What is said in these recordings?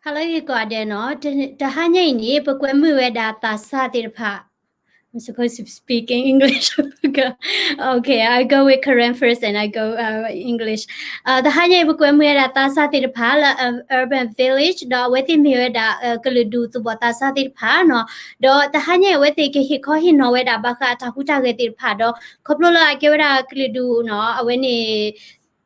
Hello, you got there, no? The hanya ini pekuemu data satirpa. I'm supposed to speak in English. Okay, I go with Korean first and I go English. The hanya pekuemu data satirpa la urban village do weti miwe da keludu tu bota satirpa no do the hanya weti ke hikohi no weda baka tahuta getirpa do koplo la keweda keludu no aweni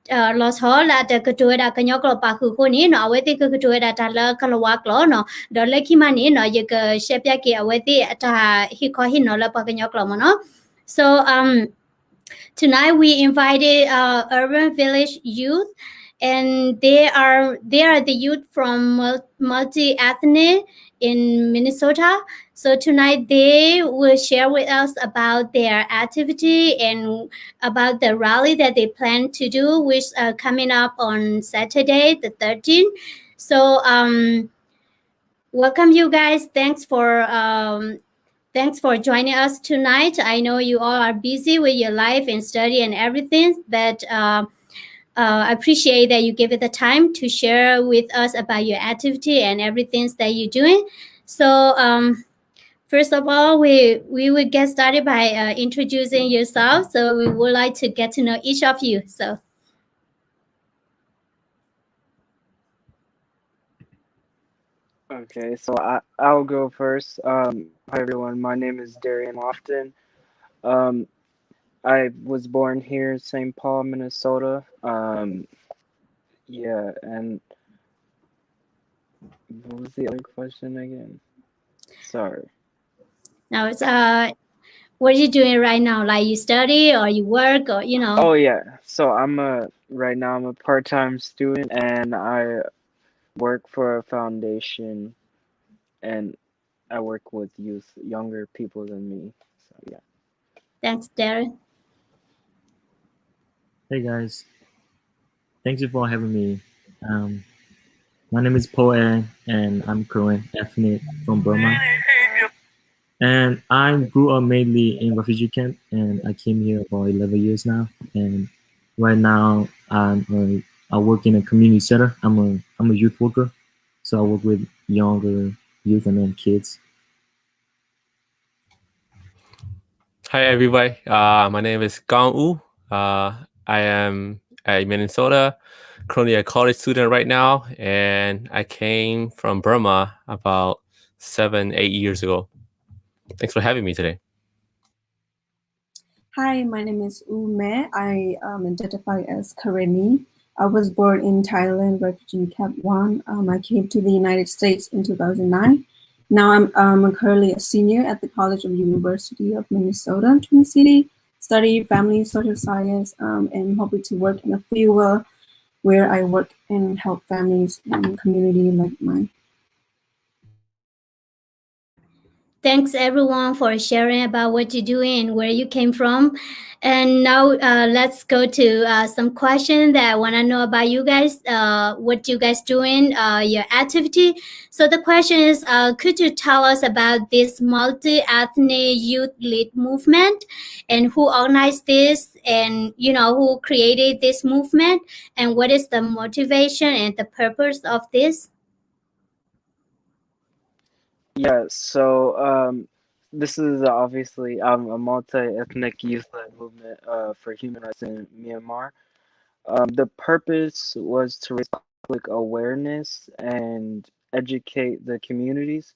los ho la de kutu da kanyo klo pa khu ko ni no we ti kutu da ta la kalwa klo no do le ki mani no ye ke shepya ki we ti ta hi ko hi no la pa kanyo klo mo no so tonight we invited urban village youth and they are the youth from multi ethnic in Minnesota. So tonight they will share with us about their activity and about the rally that they plan to do, which are coming up on Saturday, the 13th. So welcome you guys. Thanks for joining us tonight. I know you all are busy with your life and study and everything, but I appreciate that you give it the time to share with us about your activity and everything that you're doing. So first of all, we will get started by introducing yourself. So we would like to get to know each of you. So Okay, so I'll go first. Hi everyone, my name is Darian Lofton. Um, I was born here in St. Paul, Minnesota. Yeah, and what was the other question again? Sorry. now it's what are you doing right now? Like you study or you work or you know? Oh yeah, so right now I'm a part-time student and I work for a foundation and I work with youth, younger people than me. So yeah. Thanks, Darren. Hey guys, thank you for having me. My name is Paul and I'm Korean ethnic from Burma. And I grew up mainly in refugee camp, and I came here for 11 years now. And right now, I work in a community center. I'm a youth worker, so I work with younger youth and then kids. Hi everybody. My name is Gang Wu. I am in Minnesota, currently a college student right now, and I came from Burma about 7-8 years ago. Thanks for having me today. Hi, my name is Ume. I identify as Kareni. I was born in Thailand, refugee camp 1. I came to the United States in 2009. Now I'm currently a senior at the College of University of Minnesota in Twin City, study family social science, and hoping to work in a field where I work and help families and community like mine. Thanks everyone for sharing about what you're doing and where you came from. And now let's go to some questions that I want to know about you guys, what you guys doing, your activity. So the question is, could you tell us about this multi-ethnic youth lead movement and who organized this and, you know, who created this movement and what is the motivation and the purpose of this? Yeah, so this is obviously a multi-ethnic youth-led movement for human rights in Myanmar. The purpose was to raise public awareness and educate the communities,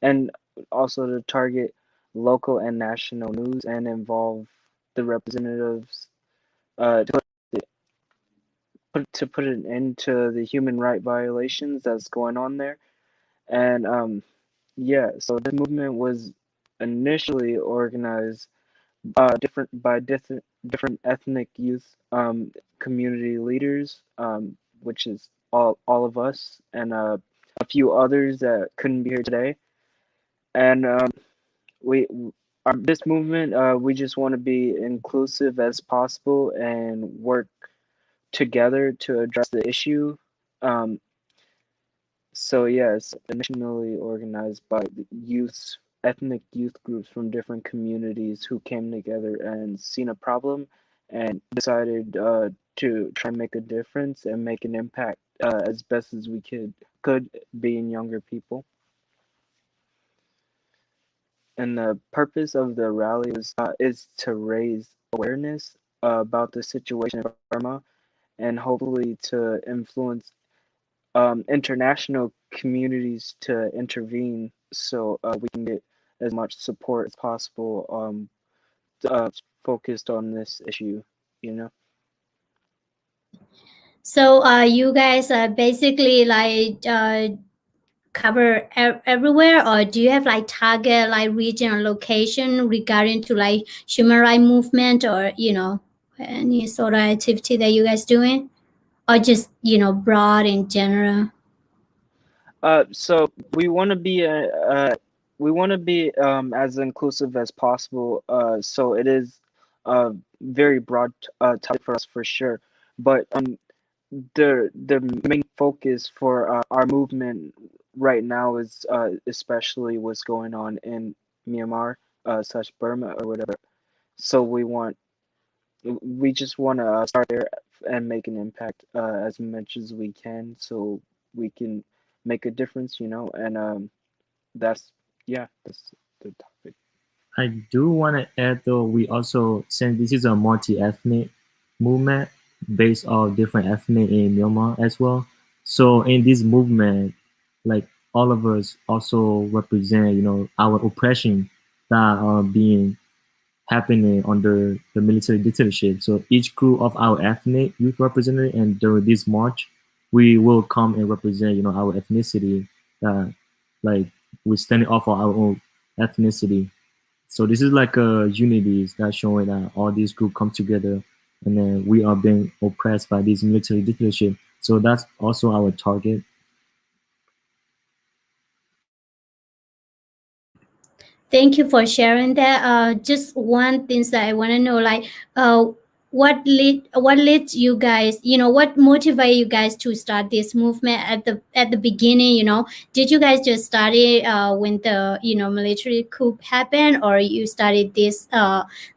and also to target local and national news and involve the representatives to put an end to the human right violations that's going on there. And yeah, so this movement was initially organized different ethnic youth community leaders, which is all of us and a few others that couldn't be here today. And we this movement we just want to be inclusive as possible and work together to address the issue. Um, So yes, initially organized by the ethnic youth groups from different communities who came together and seen a problem and decided to try and make a difference and make an impact as best as we could being younger people. And the purpose of the rally is to raise awareness about the situation in Burma and hopefully to influence international communities to intervene so we can get as much support as possible focused on this issue, you know. So you guys basically like cover everywhere, or do you have like target like region or location regarding to like human rights movement, or any sort of activity that you guys doing, or just broad in general? So we want to be as inclusive as possible. So it is a very broad topic for us for sure. But the main focus for our movement right now is especially what's going on in Myanmar slash Burma or whatever. So we just want to start there and make an impact as much as we can, so we can make a difference, you know. And that's that's the topic. I do want to add though, we also, since this is a multi-ethnic movement based on different ethnic in Myanmar as well. So in this movement, like all of us also represent, our oppression that are being happening under the military dictatorship. So each group of our ethnic youth representative, and during this march, we will come and represent, our ethnicity. Like we're standing up for our own ethnicity. So this is like a unity that's showing that all these groups come together, and then we are being oppressed by this military dictatorship. So that's also our target. Thank you for sharing that. Just one thing that I want to know, like, what led you guys? What motivated you guys to start this movement at the beginning? Did you guys just start it when the military coup happened, or you started this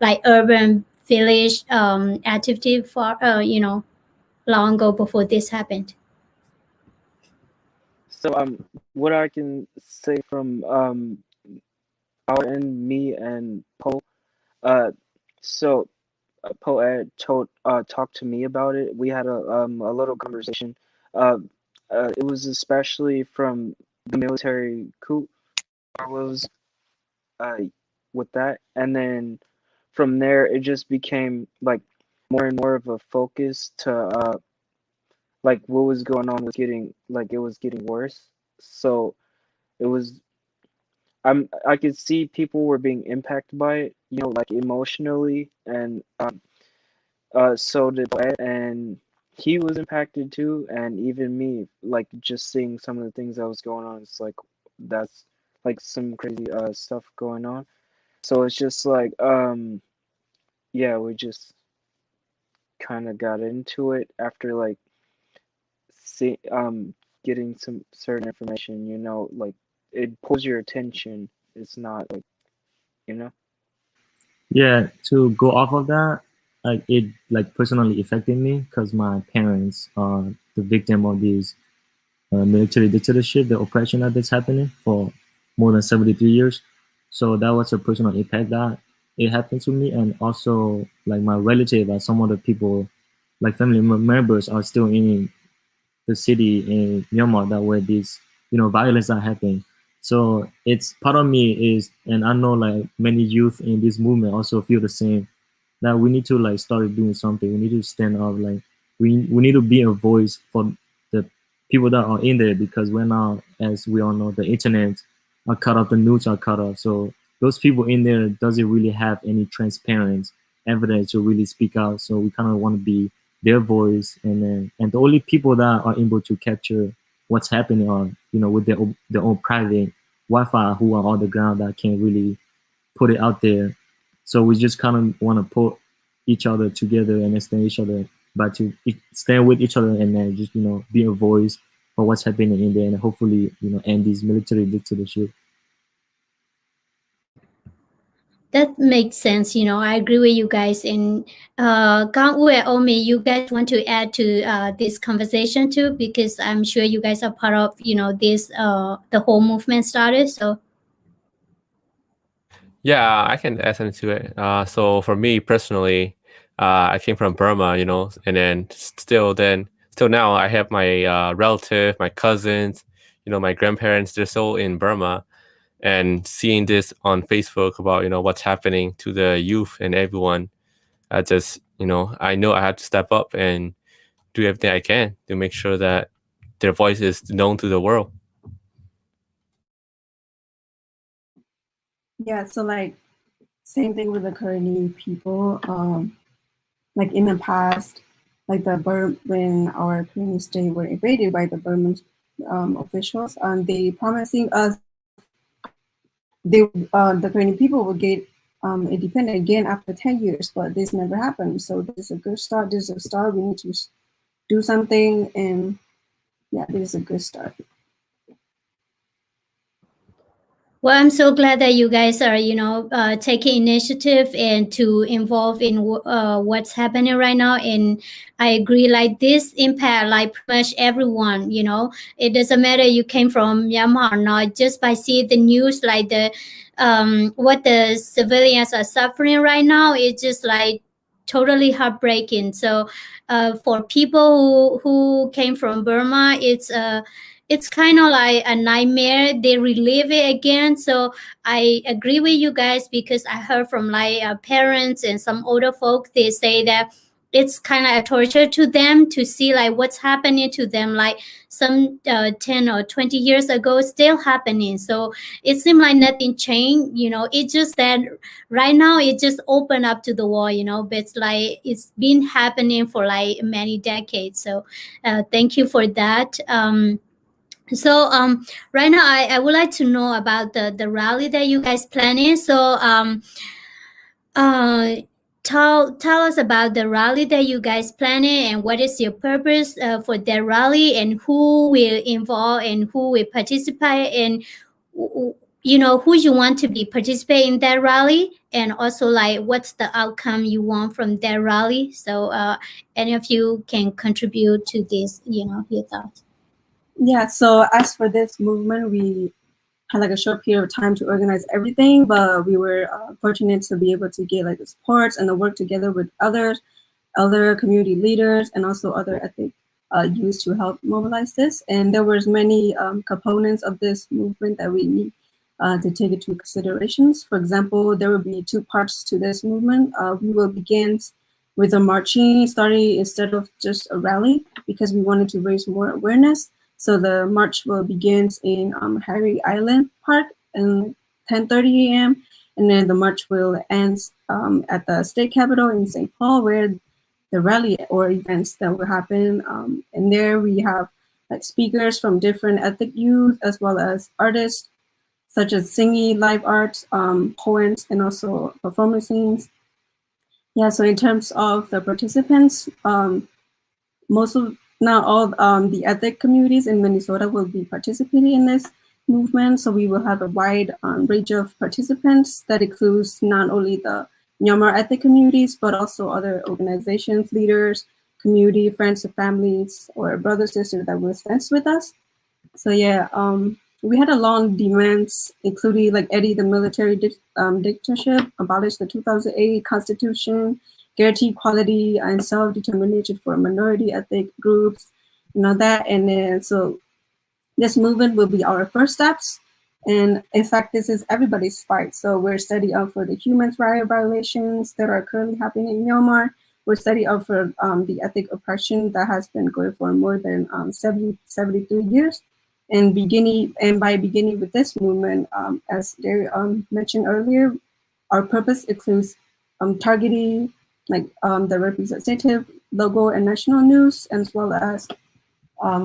like urban village activity for long ago before this happened? So what I can say from our end, me and Poe, so Poe talked to me about it. We had a little conversation. Uh, it was especially from the military coup. Was uh with that, and then from there it just became like more and more of a focus to like what was going on was getting worse. So it was I could see people were being impacted by it, you know, like emotionally, and so did Ed, and he was impacted too, and even me, like just seeing some of the things that was going on. It's like that's like some crazy stuff going on. So it's just like yeah, we just kind of got into it after like see getting some certain information, you know, like it pulls your attention. It's not like, you know. Yeah, to go off of that, like it like personally affected me because my parents are the victim of this military dictatorship, the oppression that's happening for more than 73 years. So that was a personal impact that it happened to me, and also like my relative and some other people, like family members, are still in the city in Myanmar that where this violence are happening. So it's part of me is, and I know like many youth in this movement also feel the same, that we need to like start doing something. We need to stand up. Like we need to be a voice for the people that are in there, because we're now, as we all know, the internet are cut off, the news are cut off. So those people in there doesn't really have any transparent evidence to really speak out. So we kind of want to be their voice, and the only people that are able to capture what's happening are with their own private Wi-Fi, who are on the ground, that can really put it out there. So we just kind of want to put each other together and stand each other, but to stand with each other, and then just be a voice for what's happening in there, and hopefully end this military dictatorship. That makes sense. I agree with you guys. And Kang Wu and Omi, you guys want to add to this conversation too, because I'm sure you guys are part of this the whole movement started. So Yeah, I can add something to it. So for me personally, I came from Burma, and then still now I have my relative, my cousins, my grandparents. They're still in Burma, and seeing this on Facebook about what's happening to the youth and everyone, I just I know I have to step up and do everything I can to make sure that their voice is known to the world. Yeah, so like same thing with the Karenni people. Like in the past, like when our Karenni state were invaded by the Burman officials, they promising us the Karenni people will get independent again after 10 years, but this never happened. So this is a good start. This is a start. We need to do something, and yeah, this is a good start. well, I'm so glad that you guys are, taking initiative and to involve in what's happening right now. And I agree, like this impact, like pretty much everyone. It doesn't matter you came from Myanmar or not. Just by seeing the news, like what the civilians are suffering right now, it's just like totally heartbreaking. So, for people who came from Burma, it's kind of like a nightmare. They relive it again. So I agree with you guys, because I heard from like parents and some older folk. They say that it's kind of a torture to them to see like what's happening to them, like some 10 or 20 years ago still happening. So it seemed like nothing changed. It's just that right now it just opened up to the wall. But it's like it's been happening for like many decades. So thank you for that. So right now I would like to know about the rally that you guys planning. So uh tell us about the rally that you guys planning, and what is your purpose for that rally, and who will involve and who will participate, and who you want to be participate in that rally, and also like what's the outcome you want from that rally. So any of you can contribute to this, your thoughts. Yeah, so as for this movement, we had like a short period of time to organize everything, but we were fortunate to be able to get like the supports and the work together with other community leaders and also other ethnic youth to help mobilize this. And there was many components of this movement that we need to take into considerations. For example, there will be two parts to this movement. We will begin with a marching starting instead of just a rally, because we wanted to raise more awareness. So the march will begin in Harry Island Park at 10:30 a.m. And then the march will end at the state capitol in St. Paul, where the rally or events that will happen. And there we have like speakers from different ethnic youth, as well as artists such as singing, live arts, poems, and also performances. Yeah, so in terms of the participants, not all the ethnic communities in Minnesota will be participating in this movement. So we will have a wide range of participants that includes not only the Myanmar ethnic communities, but also other organizations, leaders, community, friends, and families, or brothers, sisters that will stand with us. So yeah, we had a long demands, including like Eddie the military dictatorship, abolish the 2008 Constitution, guarantee equality and self-determination for minority ethnic groups, that. And then so this movement will be our first steps. And in fact, this is everybody's fight. So we're studying up for the human rights violations that are currently happening in Myanmar. We're studying up for the ethnic oppression that has been going for more than 73 years. And by beginning with this movement, as Darian mentioned earlier, our purpose includes targeting like the representative, local, and national news, as well as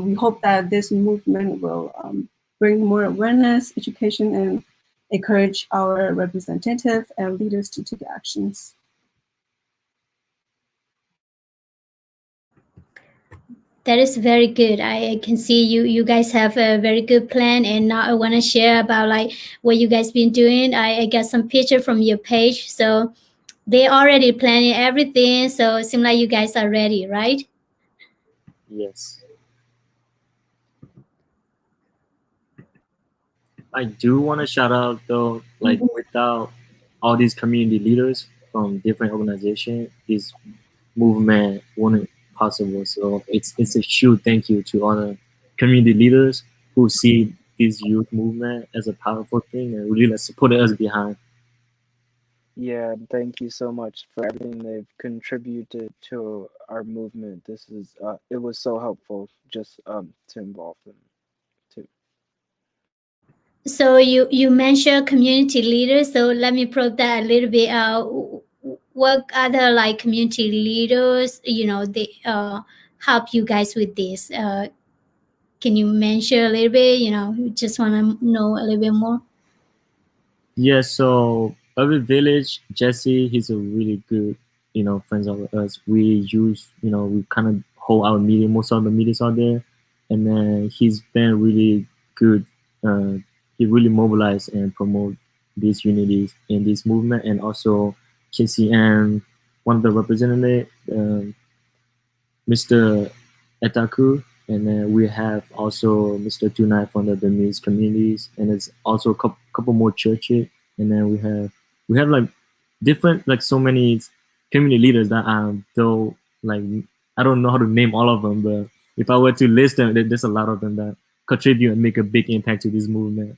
we hope that this movement will bring more awareness, education, and encourage our representative and leaders to take actions. That is very good. I can see you guys have a very good plan, and now I want to share about like what you guys been doing. I got some picture from your page, so they already planning everything. So it seems like you guys are ready, right? Yes. I do want to shout out though, like without all these community leaders from different organizations, this movement wouldn't possible. So it's a huge thank you to all the community leaders who see this youth movement as a powerful thing and really like supported us behind. Yeah, thank you so much for everything they've contributed to our movement. This is it was so helpful just to involve them too. So you mentioned community leaders. So let me probe that a little bit. What other like community leaders, they help you guys with this? Can you mention a little bit? Just want to know a little bit more. Yeah, so every village, Jesse, he's a really good, friends of us. We use, we kind of hold our meeting, most of the meetings out there, and then he's been really good. He really mobilized and promote these unities in this movement, and also Casey and one of the representative, Mr. Etaku, and then we have also Mr. Tunai from the Burmese communities, and it's also a couple more churches, and then we have like different like so many community leaders that though like I don't know how to name all of them, but if I were to list them, there's a lot of them that contribute and make a big impact to this movement.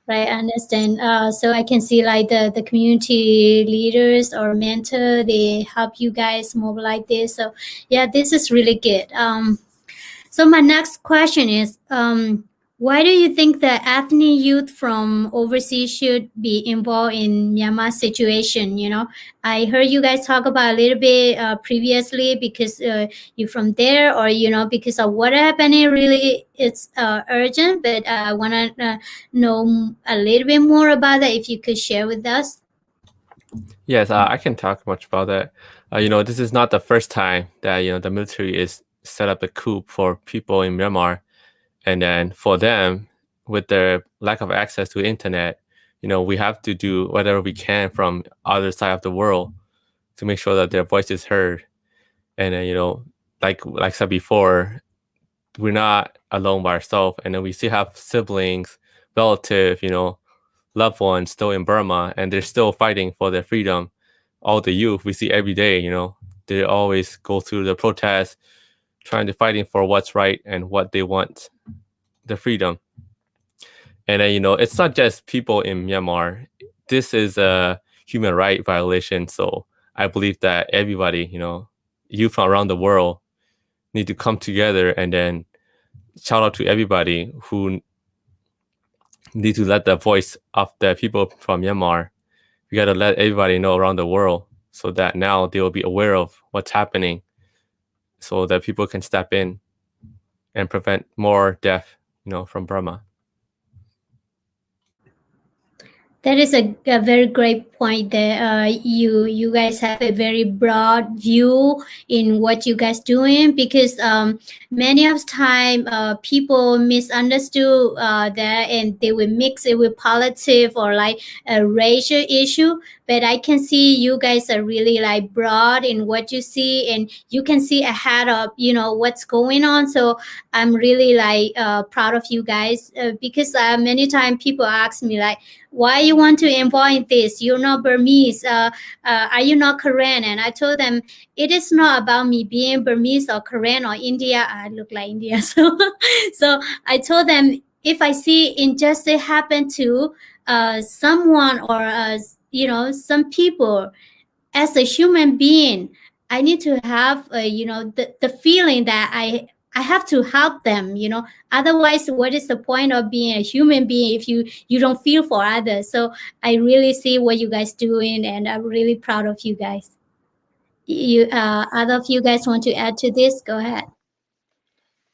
Right, I understand. So I can see like the community leaders or mentor, they help you guys mobilize this. So yeah, this is really good. So my next question is, why do you think the ethnic youth from overseas should be involved in Myanmar situation? I heard you guys talk about a little bit previously because you're from there, or because of what happening. Really, it's urgent. But I want to know a little bit more about that. If you could share with us. Yes, I can talk much about that. This is not the first time that the military is set up a coup for people in Myanmar, and then for them, with their lack of access to internet, we have to do whatever we can from other side of the world to make sure that their voice is heard. And then like I said before, we're not alone by ourselves, and then we still have siblings, relatives, loved ones still in Burma, and they're still fighting for their freedom. All the youth we see every day, they always go through the protests, trying to fighting for what's right and what they want, the freedom. And then it's not just people in Myanmar. This is a human right violation. So I believe that everybody, youth from around the world, need to come together and then shout out to everybody who need to let the voice of the people from Myanmar. We got to let everybody know around the world so that now they will be aware of what's happening so that people can step in and prevent more death, from Burma. That is a very great point there. You guys have a very broad view in what you guys doing, because many of time people misunderstood that, and they will mix it with politics or like a racial issue. But I can see you guys are really like broad in what you see, and you can see ahead of what's going on. So I'm really like proud of you guys, because many times people ask me like, why you want to involve in this? You're not Burmese. Are you not Korean? And I told them it is not about me being Burmese or Korean or India. I look like India. So I told them, if I see injustice happen to someone or some people, as a human being, I need to have the feeling that I have to help them. Otherwise, what is the point of being a human being if you don't feel for others? So I really see what you guys doing, and I'm really proud of you guys. You Other of you guys want to add to this? Go ahead.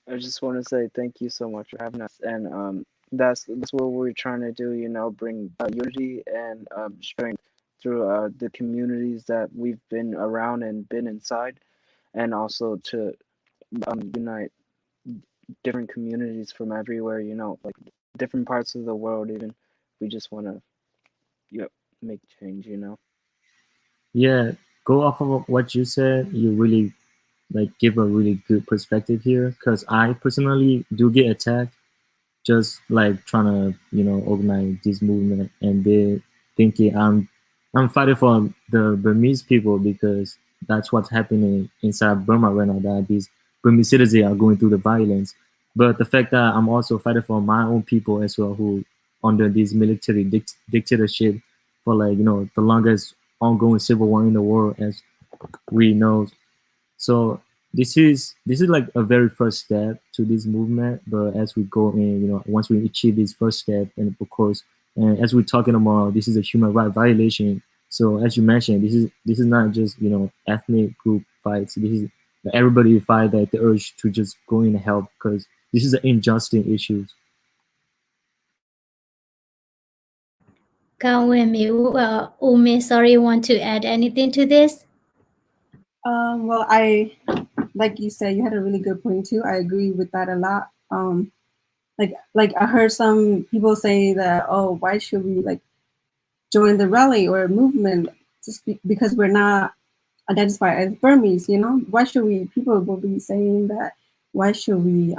I just want to say thank you so much for having us, and that's what we're trying to do. Bring unity and strength through the communities that we've been around and been inside, and also to unite different communities from everywhere, like different parts of the world even. We just want to make change, Yeah, go off of what you said. You really like give a really good perspective here, because I personally do get attacked just like trying to organize this movement, and they thinking I'm fighting for the Burmese people, because that's what's happening inside Burma right now, that these Burmese citizens are going through the violence. But the fact that I'm also fighting for my own people as well, who under this military dictatorship for like the longest ongoing civil war in the world, as we know. So this is like a very first step to this movement. But as we go in, once we achieve this first step, and of course, and as we're talking about, this is a human right violation. So as you mentioned, this is not just ethnic group fights. This is everybody fight that the urge to just go in and help, because this is an injustice issue. Ume, sorry, you want to add anything to this? Well, I like you said, you had a really good point too. I agree with that a lot. Like I heard some people say that, oh, why should we like join the rally or movement just because we're not identified as Burmese? Why should we? People will be saying that. Why should we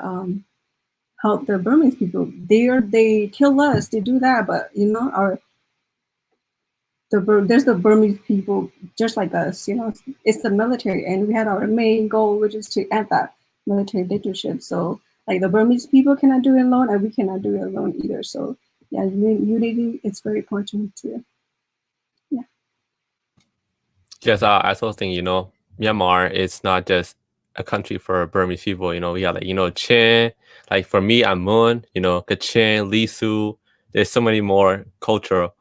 help the Burmese people? They kill us. They do that, but there's the Burmese people just like us. It's the military, and we had our main goal, which is to end that military dictatorship. So like the Burmese people cannot do it alone, and we cannot do it alone either. So yeah, unity, it's very important too. Yeah. Yes, I also think, Myanmar is not just a country for Burmese people. We got like, Chin, like for me, I'm Mun, Kachin, Lisu. There's so many more cultural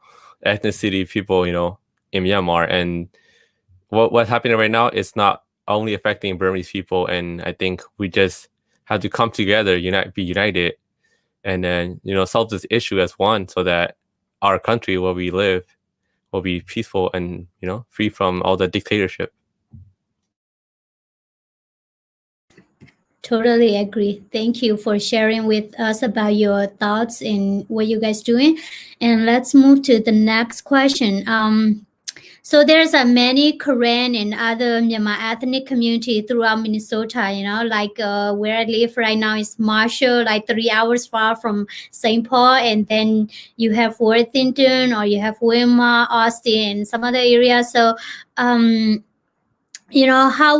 ethnicity people, in Myanmar. And what's happening right now is not only affecting Burmese people. And I think we just have to come together, be united, and then, solve this issue as one, so that our country where we live will be peaceful and, free from all the dictatorship. Totally agree. Thank you for sharing with us about your thoughts and what you guys doing. And let's move to the next question. So there's a many Korean and other Myanmar ethnic community throughout Minnesota. Like where I live right now is Marshall, like 3 hours far from St. Paul, and then you have Worthington, or you have Wilma, Austin, and some other areas. So how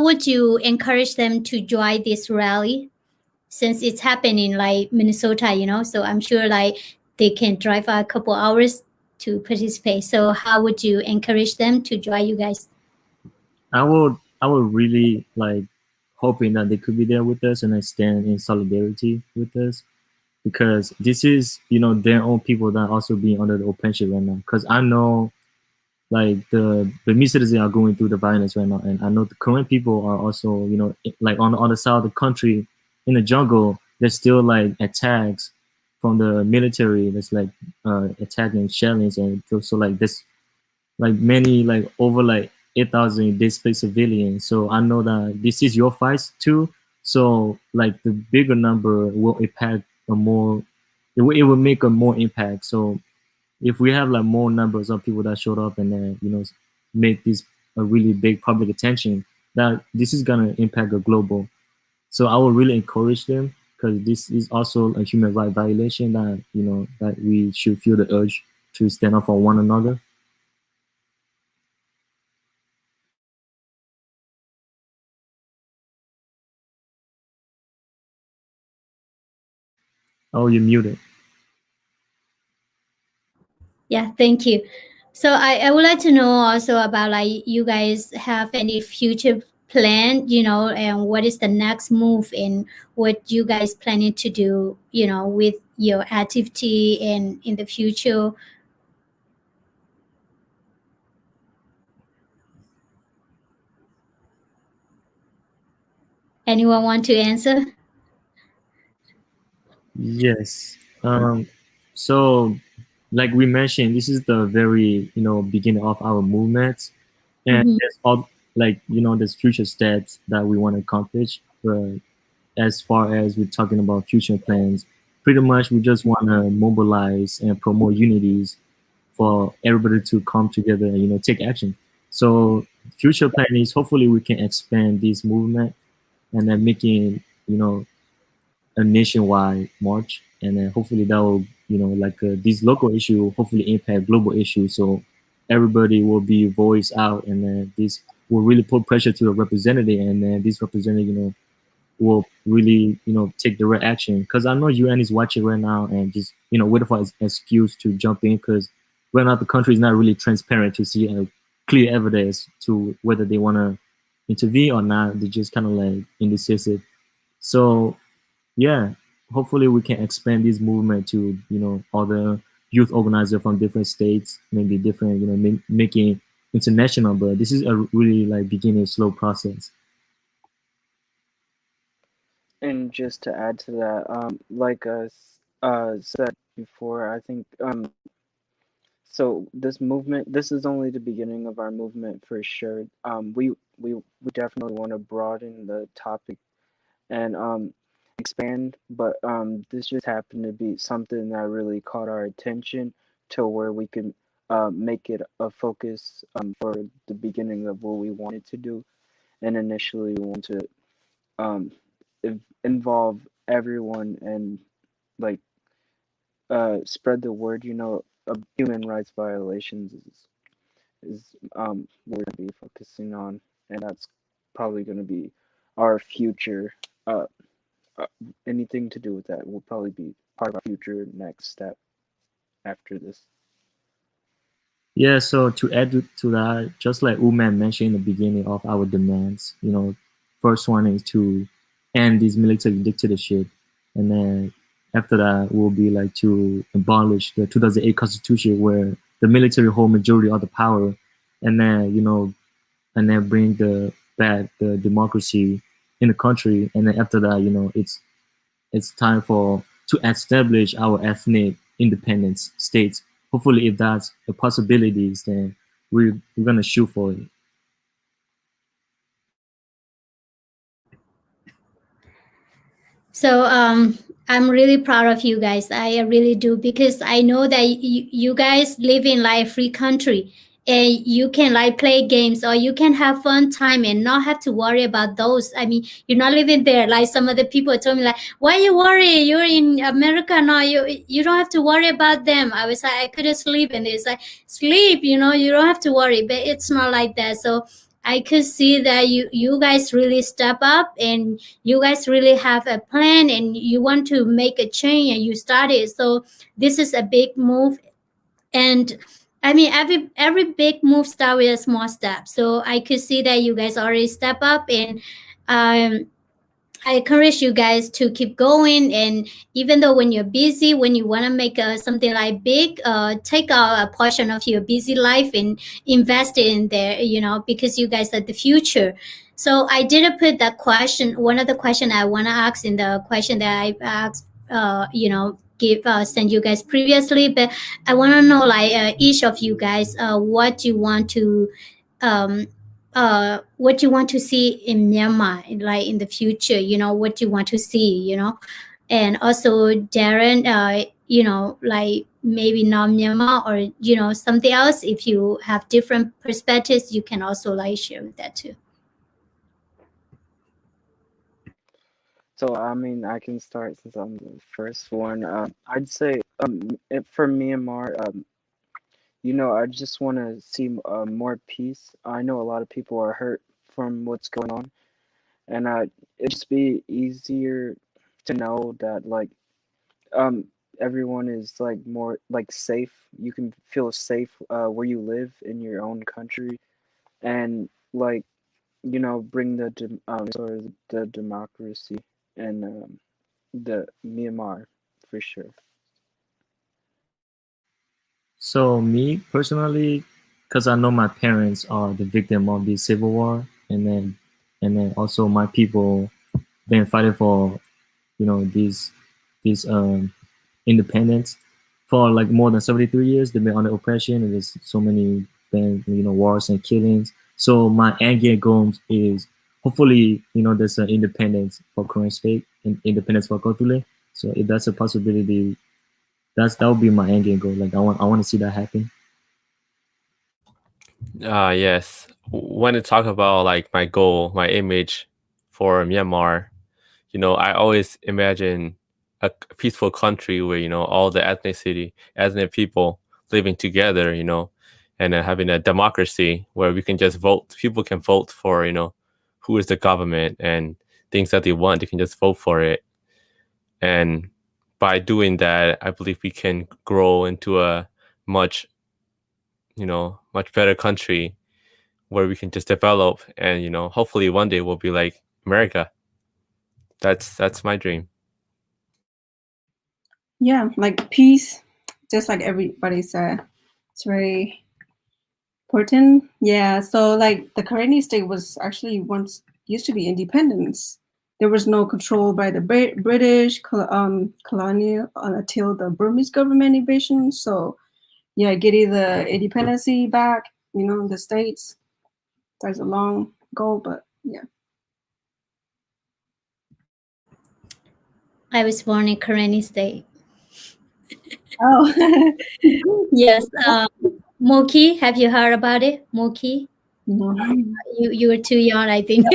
would you encourage them to join this rally, since it's happening like Minnesota, so I'm sure like they can drive a couple hours to participate. So how would you encourage them to join you guys? I would really like hoping that they could be there with us and I stand in solidarity with us, because this is their own people that are also being under the oppression right now. Because I know like the Burmese citizens are going through the violence right now, and I know the Korean people are also like on the other side of the country in the jungle. There's still like attacks from the military that's like attacking shellings, and so like this like many like over like 8,000 displaced civilians. So I know that this is your fight too. So like the bigger number will impact a more, it will make a more impact. So if we have like more numbers of people that showed up and then make this a really big public attention, that this is gonna impact a global. So I will really encourage them, because this is also a human right violation that that we should feel the urge to stand up for one another. Oh, you're muted. Yeah, thank you. So I would like to know also about like you guys have any future plan, and what is the next move and what you guys planning to do, with your activity and in the future. Anyone want to answer? Yes. So like we mentioned, this is the very beginning of our movement, and like there's future steps that we want to accomplish. But as far as we're talking about future plans, pretty much we just want to mobilize and promote unities for everybody to come together and take action. So future plan is hopefully we can expand this movement and then making a nationwide march, and then hopefully that will like these local issue hopefully impact global issues. So everybody will be voiced out, and then this will really put pressure to the representative, and then this representative will really take the right action. Because I know UN is watching right now and just waiting for an excuse to jump in, because right now the country is not really transparent to see clear evidence to whether they want to intervene or not. They're just kind of like indecisive. So yeah, hopefully we can expand this movement to other youth organizers from different states, maybe different making international. But this is a really like beginning slow process. And just to add to that, like said before, I think so this is only the beginning of our movement for sure. We definitely want to broaden the topic and expand, but this just happened to be something that really caught our attention to where we can make it a focus for the beginning of what we wanted to do. And initially we want to um involve everyone and like spread the word, of human rights violations is what we're gonna be focusing on, and that's probably gonna be our future. Uh, Anything to do with that will probably be part of our future next step after this. Yeah, so to add to that, just like Uman mentioned in the beginning of our demands, first one is to end this military dictatorship, and then after that will be like to abolish the 2008 constitution where the military hold majority of the power, and then and then bring back the democracy in the country, and then after that, it's time for to establish our ethnic independence states. Hopefully, if that's a possibility, then we're gonna shoot for it. So I'm really proud of you guys. I really do, because I know that you guys live in like a free country, and you can like play games or you can have fun time and not have to worry about those. I mean, you're not living there. Like some of the people told me like, why you worry? You're in America now. You don't have to worry about them. I was like, I couldn't sleep, and it's like, sleep, you don't have to worry. But it's not like that. So I could see that you guys really step up, and you guys really have a plan, and you want to make a change, and you started. So this is a big move. And I mean, every big move start with a small step. So I could see that you guys already step up, and um I encourage you guys to keep going. And even though when you're busy, when you want to make something like big, take a portion of your busy life and invest it in there, because you guys are the future. So I didn't put that question. One of the question I want to ask in the question that I asked, give send you guys previously, but I want to know like each of you guys, what you want to um, what you want to see in Myanmar, like in the future, what you want to see, and also Darren, like maybe not Myanmar, or something else. If you have different perspectives, you can also like share with that too. So I mean, I can start since I'm the first one. I'd say for Myanmar, I just want to see more peace. I know a lot of people are hurt from what's going on, and it'd just be easier to know that like um everyone is like more like safe. You can feel safe where you live in your own country, and like bring sort of the democracy and the Myanmar for sure. So me personally, because I know my parents are the victim of the civil war, and then also my people been fighting for these independence for like more than 73 years. They've been under oppression, and there's so many been wars and killings. So my end game goal is hopefully, there's an independence for Korean state and independence for Kotule. So if that's a possibility, that would be my end game goal. Like I want to see that happen. Yes. When I talk about like my goal, my image for Myanmar, I always imagine a peaceful country where, all the ethnic people living together, and having a democracy where we can just vote. People can vote for, who is the government and things that they want. They can just vote for it. And by doing that, I believe we can grow into a much better country where we can just develop and, hopefully one day we'll be like America. That's my dream. Yeah, like peace, just like everybody said, it's very important. Yeah, so like the Karenni state was actually once used to be independence. There was no control by the British colonial until the Burmese government invasion. So yeah, getting the independency back, the states. That's a long goal, but yeah. I was born in Karenni State. Oh. Yes. Moki, have you heard about it? Moki? No. You were too young, I think.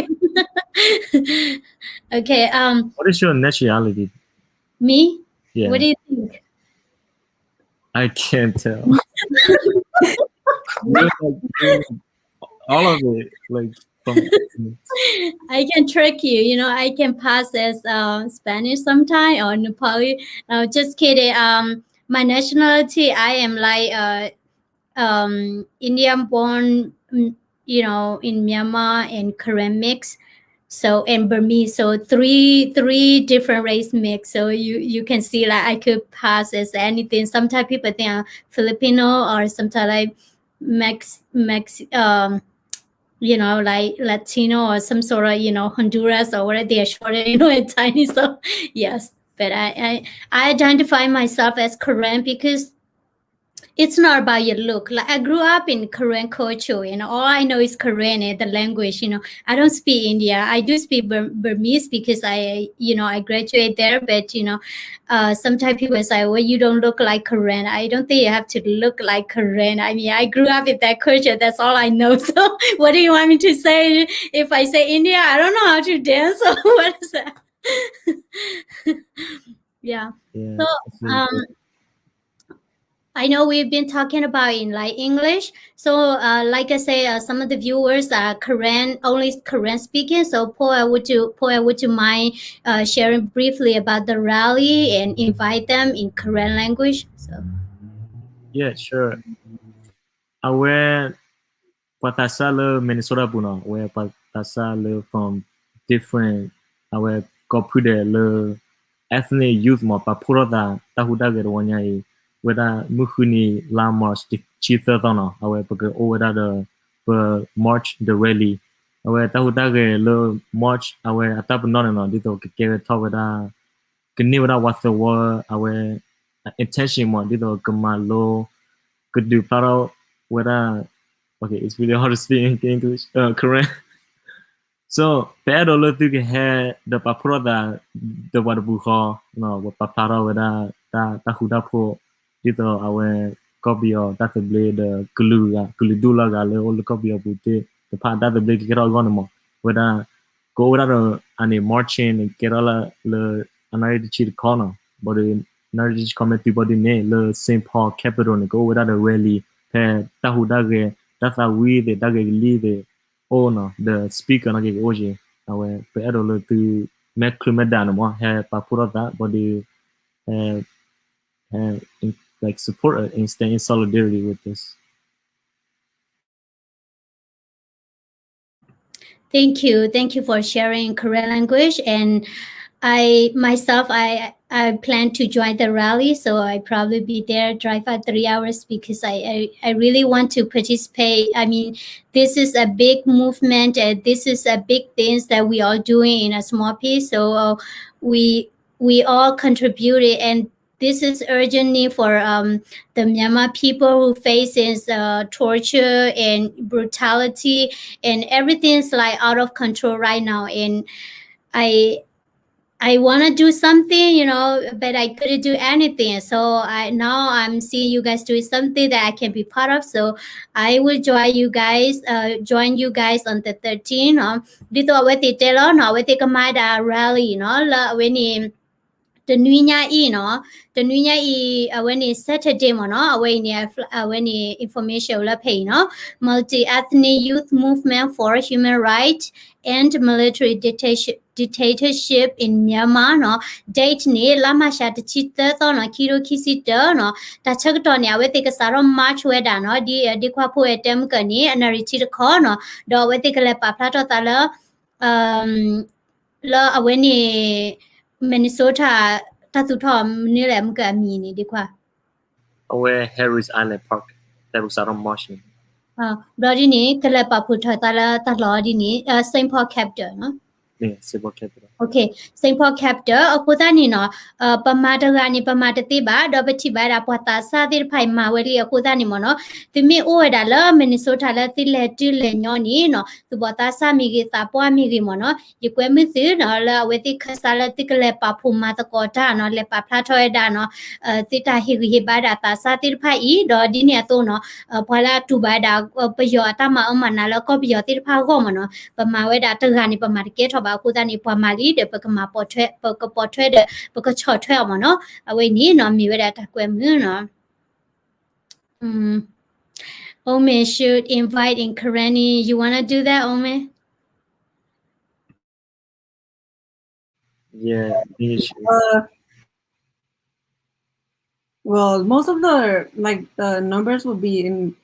Okay. What is your nationality? Me? Yeah. What do you think? I can't tell. All of it, like from. I can trick you. I can pass as Spanish sometime or Nepali. Just kidding. My nationality, I am like Indian born, in Myanmar and Korean mix. So and Burmese, so three different race mix. So you can see like I could pass as anything. Sometimes people think I'm Filipino or sometimes like like Latino or some sort of Honduras or whatever. They are short and tiny. So yes, but I identify myself as Korean because it's not about your look. Like I grew up in Korean culture, all I know is Korean, the language. I don't speak India. I do speak Burmese because I graduate there. But sometimes people say, "Well, you don't look like Korean." I don't think you have to look like Korean. I mean, I grew up in that culture. That's all I know. So, what do you want me to say? If I say India, I don't know how to dance. So, what is that? Yeah. So, I know we've been talking about in like English. So like I say, some of the viewers are only Korean speaking. So Paul, would you mind sharing briefly about the rally and invite them in Korean language? So Yeah, sure. Aware Patasala Minnesota Buna, where Patasala from different aware Kopude le ethnic youth mo Papurada Tahuda Gerwanya whether Muhuni La March Chitha Dona, aware because over the March the rally. Aware Tahuda le March aware Atap Nonano Dito Kere Tawada Keniwada was the war aware intention mo Dito Kamalo could do Paro whether okay, it's really hard to speak in English, Korean. So, pero lo tu que he the paproda the wadabuha, what papara wada ta huda po dito awe copy that the blade the kuludula gale all the copy of the part that the blade get all gone mo wada go wada ani marching and get all le another cheat corner but the another comment people ne le St. Paul capital go wada the rally pe ta huda ge that's how we the dage lead owner the speaker na ge oje awe pero le tu make clumedan mo he pa pura that but the like support and stay in solidarity with this. thank you for sharing Korean language. And I myself I plan to join the rally, so I probably be there, drive for 3 hours because I really want to participate. I mean, this is a big movement and this is a big things that we are doing in a small piece. So we all contributed, and this is urgent need for the Myanmar people who faces torture and brutality, and everything's like out of control right now. And I want to do something, but I couldn't do anything. So now I'm seeing you guys doing something that I can be part of. So I will join you guys on the 13th. Dito awati telo no awati kamada rally when the New Year, the New Year when it's Saturday, when information will pay, multi-ethnic youth movement for human rights and military dictatorship in Myanmar, date ni lama shat chita no kiro kisita no tachak to ne awete ka saro march weda no di kwa po etem kani anarichi ko no do awete ka le pa plato tala la aweni Minnesota tatu tom ni le mga mini di kwa Aware Harris Island Park. That was out on Martian. Brody ni kala paputa tala talo di ni St. Paul Chapter no Yeah, civil capital. Okay, St. Paul Chapter akuta ni no pamata gani pamata tiba do beti ba da pata sa dir pai ma weli akuta ni mono timi o da la Minnesota la ti le nyo ni no tu bota sa mi gi ta po mi gi mono ye kwe mi ti no la weti khasala ti kle pa phu ma ta ko da no le pa pla thoe da no ti ta hi gi ba da ta sa ti pai I do di ne to no pala tu ba da pa yo ta ma ma na la ko yo ti pha go mono pa ma we da ta gani pa ma ke tho ba akuta ni pa ma li de pa ma portrait de pa chot thwe mo no awe ni no mi we da ta kwe mu no Ome should invite in Kareni. You want to do that, Ome? Yeah, English. Well, most of the numbers will be in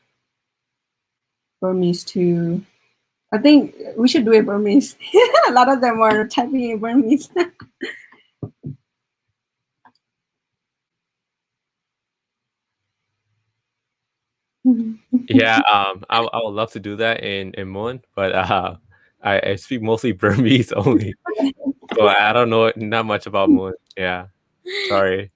Burmese too. I think we should do it Burmese. A lot of them are typing in Burmese. Yeah, I would love to do that in Mon, but I speak mostly Burmese only, so I don't know not much about Mon. Yeah, sorry.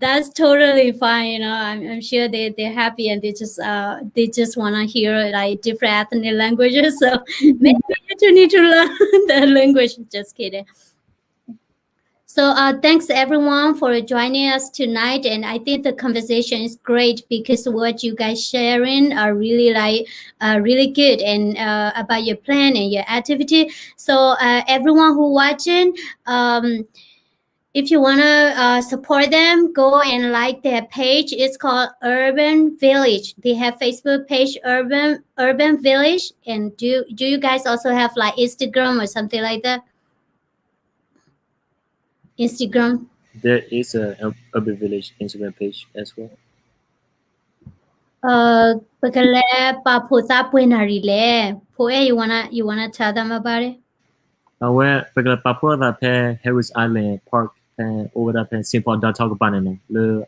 That's totally fine. I'm sure they're happy and they just want to hear like different ethnic languages. So maybe you two need to learn the language. Just kidding. So thanks everyone for joining us tonight, and I think the conversation is great because what you guys sharing are really really good and about your plan and your activity. So everyone who watching, if you wanna support them, go and like their page. It's called Urban Village. They have Facebook page Urban Village, and do you guys also have like Instagram or something like that? Instagram. There is a Urban Village Instagram page as well. Pakale paputa puenari you wanna tell them about it? Where because Papua that pair Harris Island Park over that pair St. Paul don't talk about it. Le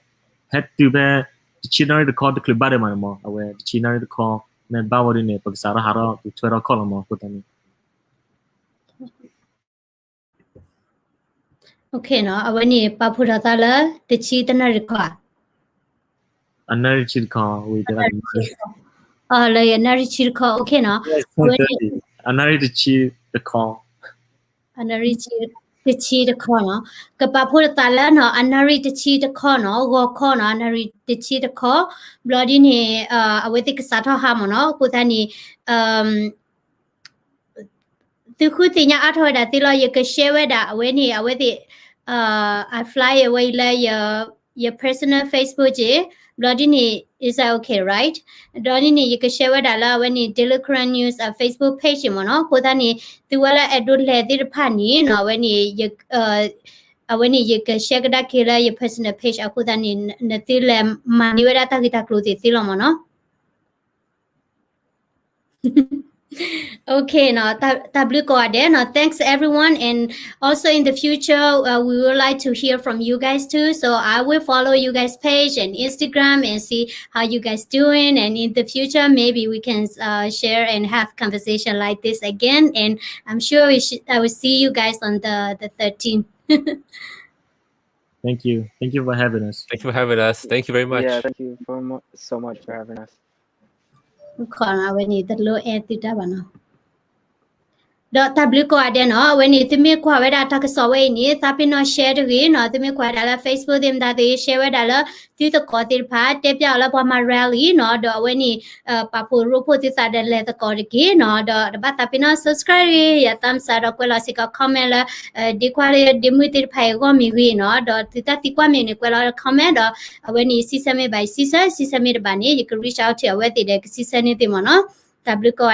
had to be the children the call the club body man more. Where the children the call then bawa in it because Sarah Hara to Twitter call more putani. Okay, no, awani paputa tala the chitana record. Another child call with the Like another chirko, okay, no. Another the child the call. Another the chi the corner. Kapaputa tala no, another the chi the corner, go corner, another the chi the call. Bloody ne, awati kasato hamono, putani, tu kutinya atho da tilo ye ka share da weni aweti I fly away la your personal Facebook je bloody ni is that okay, right? Bloody ni ye ka share da la weni Democrat News Facebook page mo no ko da ni tu wala edun le dir phani no weni ye when you can share that killer your personal page aku da ni natil mani wera ta kita close tilo mo no. Okay, now thanks everyone, and also in the future we would like to hear from you guys too. So I will follow you guys page and Instagram and see how you guys doing, and in the future maybe we can share and have conversation like this again. And I'm sure I will see you guys on the 13th. Thank you for having us. Thank you for having us. Thank you very much. Yeah, thank you so much for having us. ခေါ်လာဝဲနေတဲ့လို့အဲတိတာပါနော် တော့ W ကိုအတဲ့နော်ဝဲနေတမီခွာဝဲတာတကဆောဝဲနေတာပင်နော် share တကြီးနော်တမီခွာတာလား Facebook တင်တာတေ share ဝဲတာလားဒီတကောတိဖာတက်ပြောက်လားပေါ်မှာ rally နော်တော့ဝဲနေပပူရိုဖို့တိစားတယ်လေတကောတကြီးနော်တော့ဘာတပင်နော် subscribe ရတမ်စားတော့ကွဲလာစီက comment လားဒီခွာရဒီမွေတိဖိုင်ကိုမီဝီနော်တော့တိတတိကွာမီနေကွဲလာ comment တော့ဝဲနေစီစမေ by စီစမေတပါနေ you can reach out to ဝဲတိတဲ့စီစနေတိမနော် W ကို